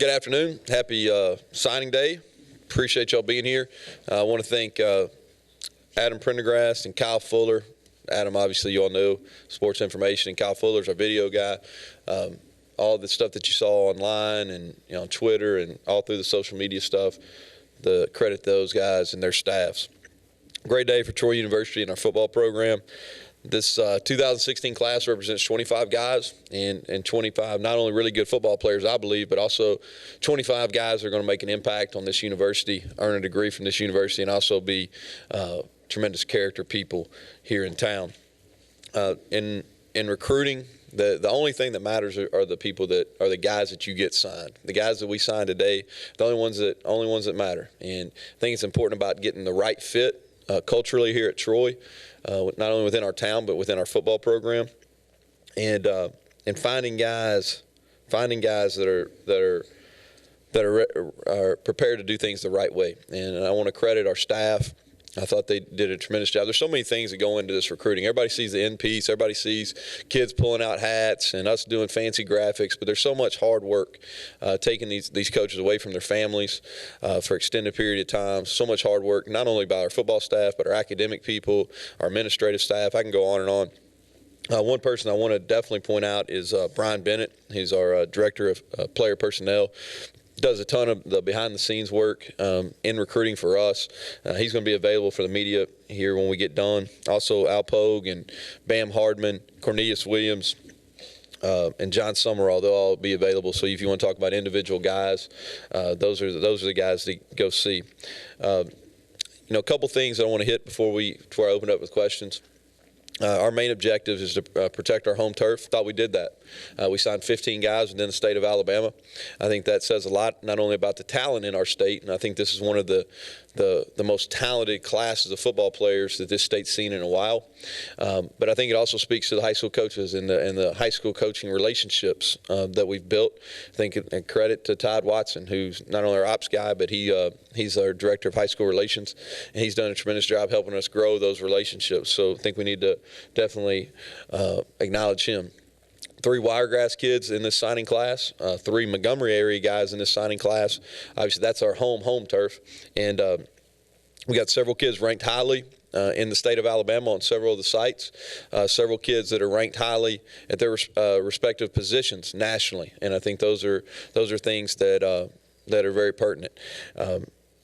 Good afternoon. Happy signing day. Appreciate y'all being here. I want to thank Adam Prendergast and Kyle Fuller. Adam, obviously, you all know sports information, and Kyle Fuller's our video guy. All the stuff that you saw online and on Twitter and all through the social media stuff, the credit to those guys and their staffs. Great day for Troy University and our football program. This 2016 class represents 25 guys and 25 not only really good football players, I believe, but also 25 guys that are going to make an impact on this university, earn a degree from this university, and also be tremendous character people here in town. In recruiting, the only thing that matters are the people that are the guys that you get signed. The guys that we signed today, the only ones that matter. And I think it's important about getting the right fit culturally here at Troy. Not only within our town, but within our football program, and finding guys that are prepared to do things the right way. And I want to credit our staff. I thought they did a tremendous job. There's so many things that go into this recruiting. Everybody sees the end piece. Everybody sees kids pulling out hats and us doing fancy graphics. But there's so much hard work taking these coaches away from their families for extended period of time. So much hard work, not only by our football staff, but our academic people, our administrative staff. I can go on and on. One person I want to definitely point out is Brian Bennett. He's our director of player personnel. Does a ton of the behind-the-scenes work in recruiting for us. He's going to be available for the media here when we get done. Also, Al Pogue and Bam Hardman, Cornelius Williams, and John Summerall, they'll all be available. So if you want to talk about individual guys, those are the guys to go see. A couple things that I want to hit before I open up with questions. Our main objective is to protect our home turf. Thought we did that. We signed 15 guys within the state of Alabama. I think that says a lot, not only about the talent in our state, and I think this is one of the most talented classes of football players that this state's seen in a while. But I think it also speaks to the high school coaches and the high school coaching relationships that we've built. I think and credit to Todd Watson, who's not only our ops guy, but he's our director of high school relations, and he's done a tremendous job helping us grow those relationships. So I think we need to definitely acknowledge him. 3 Wiregrass kids in this signing class, 3 Montgomery area guys in this signing class. Obviously, that's our home turf. And we got several kids ranked highly in the state of Alabama on several of the sites. Several kids that are ranked highly at their respective positions nationally. And I think those are things that are very pertinent.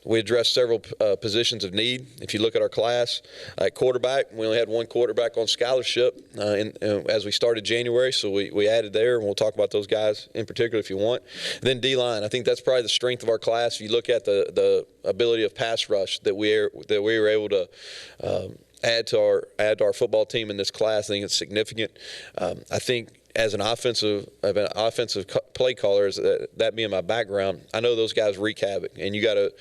We addressed several positions of need. If you look at our class, at quarterback, we only had 1 quarterback on scholarship as we started January, so we added there, and we'll talk about those guys in particular if you want. Then D-line, I think that's probably the strength of our class. If you look at the ability of pass rush that we were able to add to our football team in this class, I think it's significant. I think as an offensive play caller, that being my background, I know those guys wreak havoc, and you gotta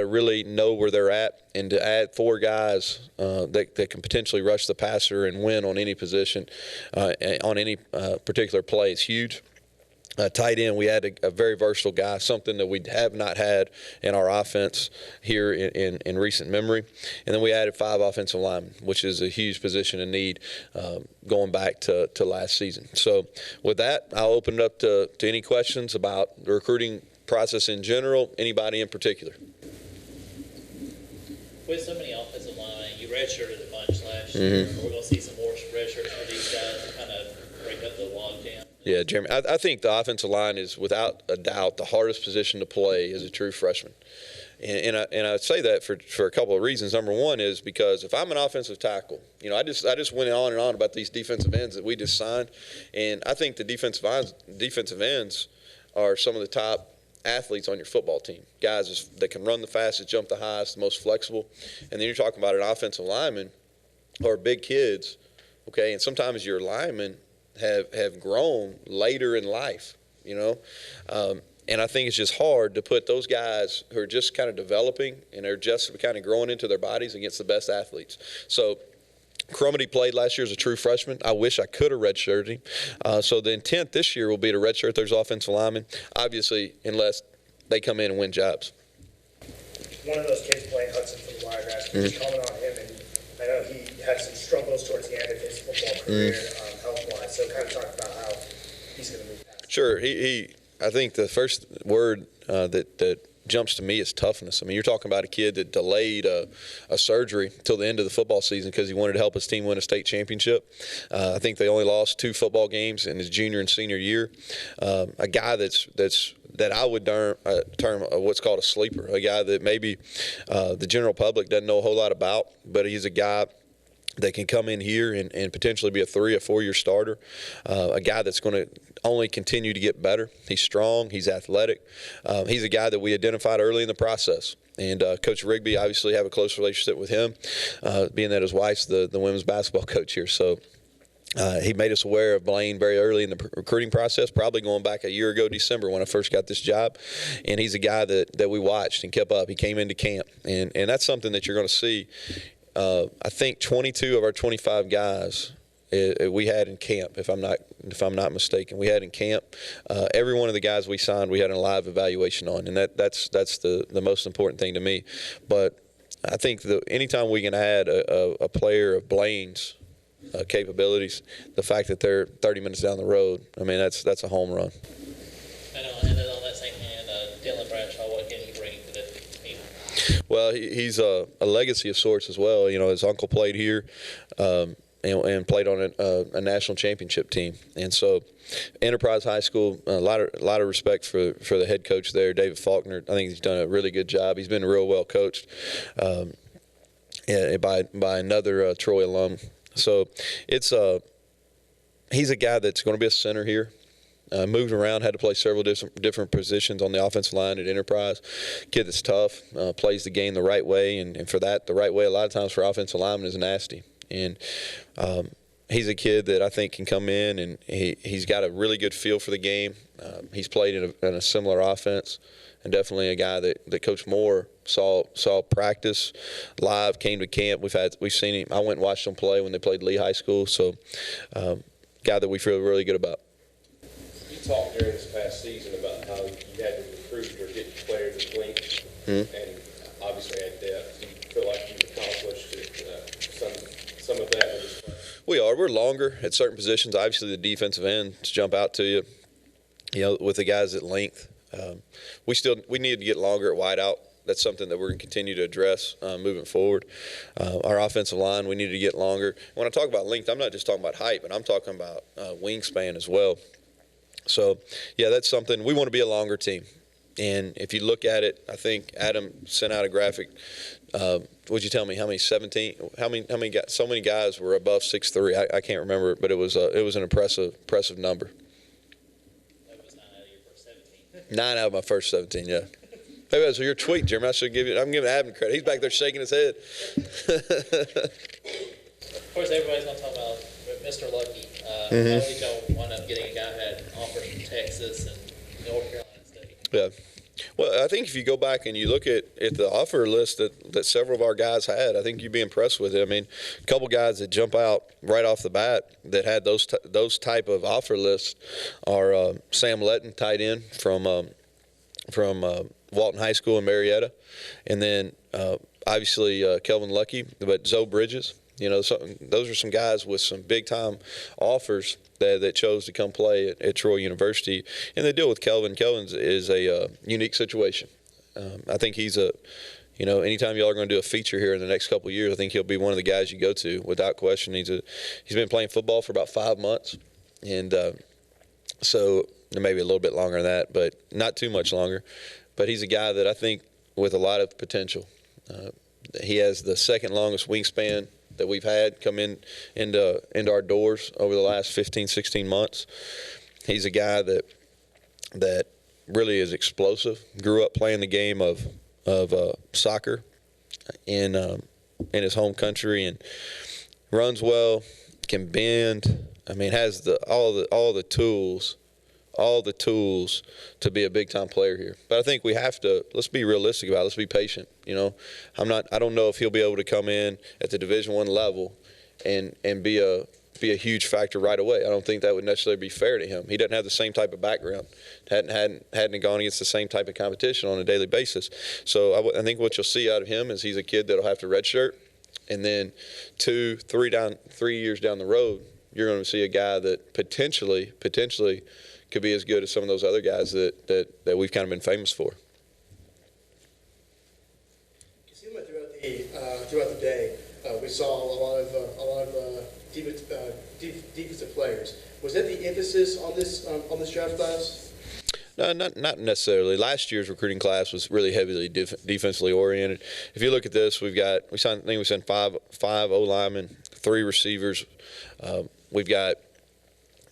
really know where they're at, and to add 4 guys that can potentially rush the passer and win on any position, on any particular play is huge. Tight end, we had a very versatile guy, something that we have not had in our offense here in recent memory. And then we added 5 offensive linemen, which is a huge position in need going back to last season. So with that, I'll open it up to any questions about the recruiting process in general, anybody in particular. With so many offensive line, you redshirted a bunch last year. We're going to see some more redshirts for these guys to kind of break up the logjam. Yeah, Jeremy, I think the offensive line is without a doubt the hardest position to play as a true freshman. And I say that for a couple of reasons. Number one is because if I'm an offensive tackle, I just went on and on about these defensive ends that we just signed, and I think the defensive ends are some of the top athletes on your football team, guys that can run the fastest, jump the highest, the most flexible. And then you're talking about an offensive lineman or big kids, okay, and sometimes your linemen have grown later in life, and I think it's just hard to put those guys who are just kind of developing and are just kind of growing into their bodies against the best athletes. So Crumity played last year as a true freshman. I wish I could have redshirted him. So the intent this year will be to redshirt those offensive linemen, obviously, unless they come in and win jobs. One of those kids playing Hudson for the Wiregrass, can you comment on him? And I know he had some struggles towards the end of his football career, health-wise. So kind of talk about how he's going to move past. Sure. I think the first word that jumps to me is toughness. I mean, you're talking about a kid that delayed a surgery till the end of the football season because he wanted to help his team win a state championship. I think they only lost 2 football games in his junior and senior year. A guy that I would term what's called a sleeper, a guy that maybe the general public doesn't know a whole lot about, but he's a guy that can come in here and potentially be a 3 or 4 year starter, a guy that's going to only continue to get better. He's strong. He's athletic. He's a guy that we identified early in the process. And Coach Rigby, obviously, have a close relationship with him, being that his wife's the women's basketball coach here. So he made us aware of Blaine very early in the recruiting process, probably going back a year ago, December, when I first got this job. And he's a guy that we watched and kept up. He came into camp. And that's something that you're going to see. I think 22 of our 25 guys we had in camp, if I'm not mistaken. We had in camp. Every one of the guys we signed, we had a live evaluation on, and that's the most important thing to me. But I think anytime we can add a player of Blaine's capabilities, the fact that they're 30 minutes down the road, I mean, that's a home run. And then on that same hand, Dylan Bradshaw, what can he bring to the team? Well, he's a legacy of sorts as well. You know, his uncle played here and played on a national championship team. And so Enterprise High School, a lot of respect for the head coach there, David Faulkner. I think he's done a really good job. He's been real well coached by another Troy alum. So he's a guy that's going to be a center here. Moved around, had to play several different positions on the offensive line at Enterprise. Kid that's tough, plays the game the right way, and for that, the right way a lot of times for offensive linemen is nasty. And he's a kid that I think can come in, and he's got a really good feel for the game. He's played in a similar offense, and definitely a guy that Coach Moore saw practice live, came to camp. We've seen him. I went and watched him play when they played Lee High School. So, guy that we feel really good about. You talked during this past season about how you had to recruit or get players with length, and obviously at depth. Do you feel like you've accomplished some of that with this class? We are. We're longer at certain positions. Obviously, the defensive ends jump out to you. You know, with the guys at length, we need to get longer at wideout. That's something that we're going to continue to address moving forward. Our offensive line, we need to get longer. When I talk about length, I'm not just talking about height, but I'm talking about wingspan as well. So, yeah, that's something. We want to be a longer team. And if you look at it, I think Adam sent out a graphic. Would you tell me how many 17? How many guys? So many guys were above 6'3". I can't remember, but it was an impressive number. That was 9 out of your first 17. 9 out of my first 17, yeah. Hey, that was your tweet, Jeremy. I'm giving Adam credit. He's back there shaking his head. Of course, everybody's going to talk about Mr. Lucky. How did y'all wind up getting a guy who had offers from Texas and North Carolina State? Yeah. Well, I think if you go back and you look at the offer list that several of our guys had, I think you'd be impressed with it. I mean, a couple guys that jump out right off the bat that had those type of offer lists are Sam Letton, tight end from Walton High School in Marietta, and then obviously Kelvin Lucky, but Zoe Bridges. You know, those are some guys with some big-time offers that chose to come play at Troy University. And the deal with Kelvin is a unique situation. I think he's anytime y'all are going to do a feature here in the next couple of years, I think he'll be one of the guys you go to without question. He's been playing football for about 5 months, and so maybe a little bit longer than that, but not too much longer. But he's a guy that I think with a lot of potential. He has the second longest wingspan that we've had come into our doors over the last 15, 16 months. He's a guy that really is explosive. Grew up playing the game of soccer in his home country and runs well, can bend. I mean, has all the tools to be a big time player here. But I think we have to, let's be realistic about it. Let's be patient. You know, I don't know if he'll be able to come in at the Division I level and be a huge factor right away. I don't think that would necessarily be fair to him. He doesn't have the same type of background. Hadn't gone against the same type of competition on a daily basis. So I think what you'll see out of him is he's a kid that'll have to redshirt, and then 3 years down the road, you're going to see a guy that potentially could be as good as some of those other guys that we've kind of been famous for. You see them throughout the day. We saw a lot of defensive players. Was that the emphasis on this draft class? No, not necessarily. Last year's recruiting class was really heavily defensively oriented. If you look at this, we signed five O linemen, 3 receivers. We've got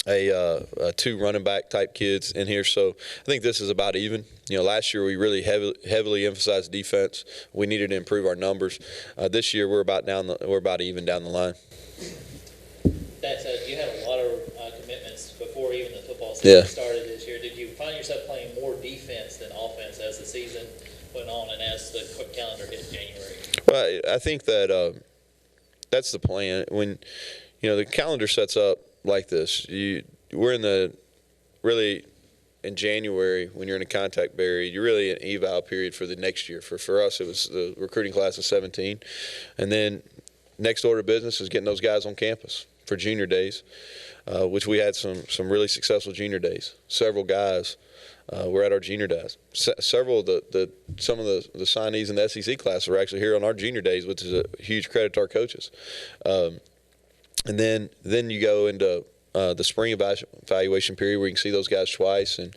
a 2 running back type kids in here. So I think this is about even. Last year we really heavily emphasized defense. We needed to improve our numbers. This year we're about even down the line. That said, you had a lot of commitments before even the football season started this year. Did you find yourself playing more defense than offense as the season went on and as the calendar hit January? Well, I think that that's the plan. When the calendar sets up like this, we're really in January when you're in a contact period. You're really in an eval period for the next year. For us, it was the recruiting class of 17, and then next order of business is getting those guys on campus for junior days, which we had some really successful junior days. Several guys were at our junior days. Some of the signees in the SEC class were actually here on our junior days, which is a huge credit to our coaches. And then you go into the spring evaluation period where you can see those guys twice, and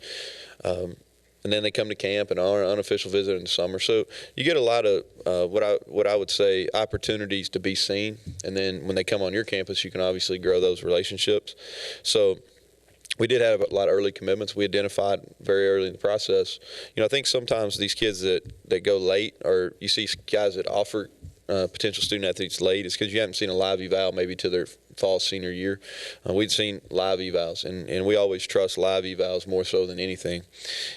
then they come to camp and our unofficial visit in the summer. So you get a lot of what I would say opportunities to be seen, and then when they come on your campus, you can obviously grow those relationships. So we did have a lot of early commitments. We identified very early in the process. I think sometimes these kids that go late, or you see guys that offer potential student athletes late, is because you haven't seen a live eval maybe to their fall senior year. We'd seen live evals, and we always trust live evals more so than anything.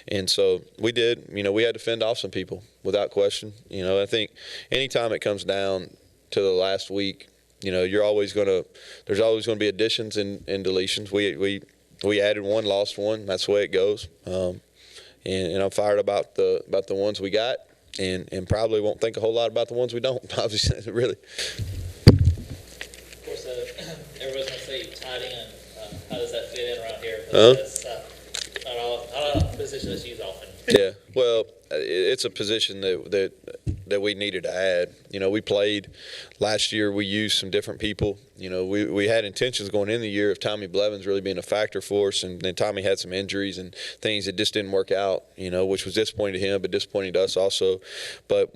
And so we did. We had to fend off some people without question. I think anytime it comes down to the last week, there's always going to be additions and deletions. We added one, lost one. That's the way it goes. And I'm fired about the ones we got. And probably won't think a whole lot about the ones we don't, obviously, really. Of course, everybody's going to say tight end. How does that fit in around here? That's not a position that's used often. Yeah, well, it's a position that we needed to add. We played last year. We used some different people. We had intentions going in the year of Tommy Blevins really being a factor for us, and then Tommy had some injuries and things that just didn't work out. Which was disappointing to him, but disappointing to us also. But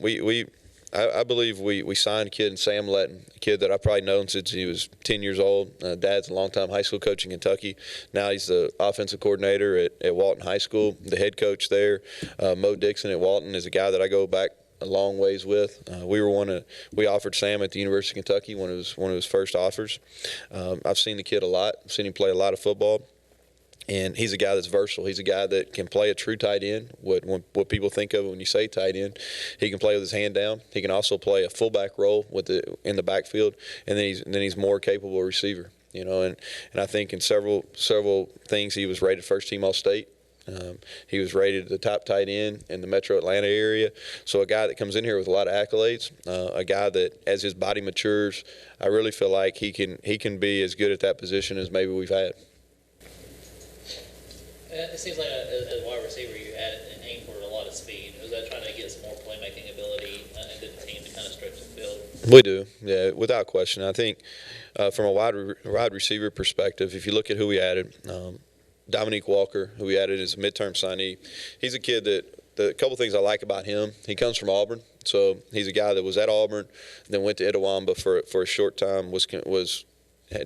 I believe we signed a kid in Sam Letton, a kid that I've probably known since he was 10 years old. Dad's a longtime high school coach in Kentucky. Now he's the offensive coordinator at Walton High School, the head coach there. Mo Dixon at Walton is a guy that I go back a long ways with. We offered Sam at the University of Kentucky, one of his first offers. I've seen the kid a lot. I've seen him play a lot of football. And he's a guy that's versatile. He's a guy that can play a true tight end, what people think of when you say tight end. He can play with his hand down. He can also play a fullback role in the backfield, and then he's more capable receiver. And I think in several things he was rated first team All-State. He was rated the top tight end in the metro Atlanta area. So a guy that comes in here with a lot of accolades, a guy that as his body matures, I really feel like he can be as good at that position as maybe we've had. It seems like as a wide receiver, you added and aimed for a lot of speed. Was that trying to get some more playmaking ability into the team to kind of stretch the field? We do, yeah, without question. I think from a wide receiver perspective, if you look at who we added, Dominique Walker, who we added as a midterm signee, he's a kid a couple things I like about him. He comes from Auburn, so he's a guy that was at Auburn, then went to Itawamba for a short time,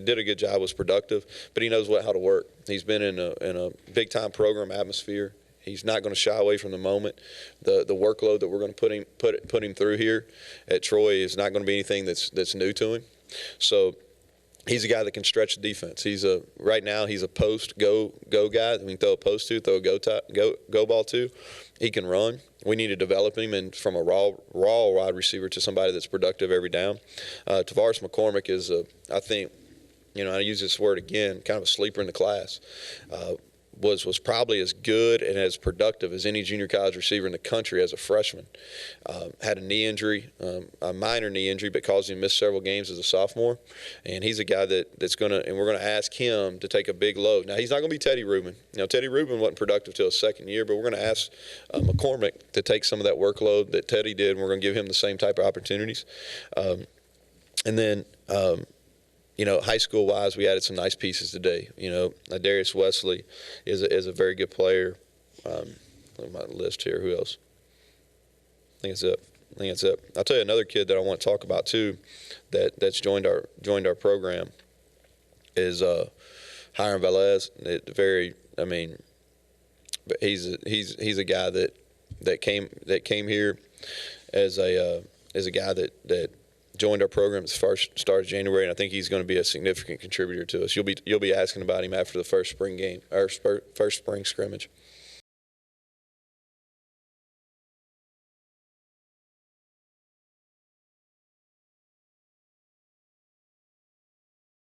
did a good job, was productive, but he knows how to work. He's been in a big-time program atmosphere. He's not going to shy away from the moment. The workload that we're going to put him through here at Troy is not going to be anything that's new to him. So he's a guy that can stretch the defense. Right now he's a post go guy. We can throw a post to, throw a go ball to. He can run. We need to develop him from a raw wide receiver to somebody that's productive every down. Tavares McCormick is I think. I use this word again, kind of a sleeper in the class. was probably as good and as productive as any junior college receiver in the country as a freshman. Had a knee injury, a minor knee injury, but caused him to miss several games as a sophomore. And he's a guy that's going to – and we're going to ask him to take a big load. Now, he's not going to be Teddy Rubin. Teddy Rubin wasn't productive till his second year, but we're going to ask McCormick to take some of that workload that Teddy did, and we're going to give him the same type of opportunities. And then high school-wise, we added some nice pieces today. Darius Wesley is a very good player. Look at my list here. Who else? I think it's it. I'll tell you another kid that I want to talk about too, that's joined our program is Hiram Velez. But he's a guy that came here as a guy that joined our program at the first start of January, and I think he's going to be a significant contributor to us. You'll be asking about him after the first spring game or first spring scrimmage.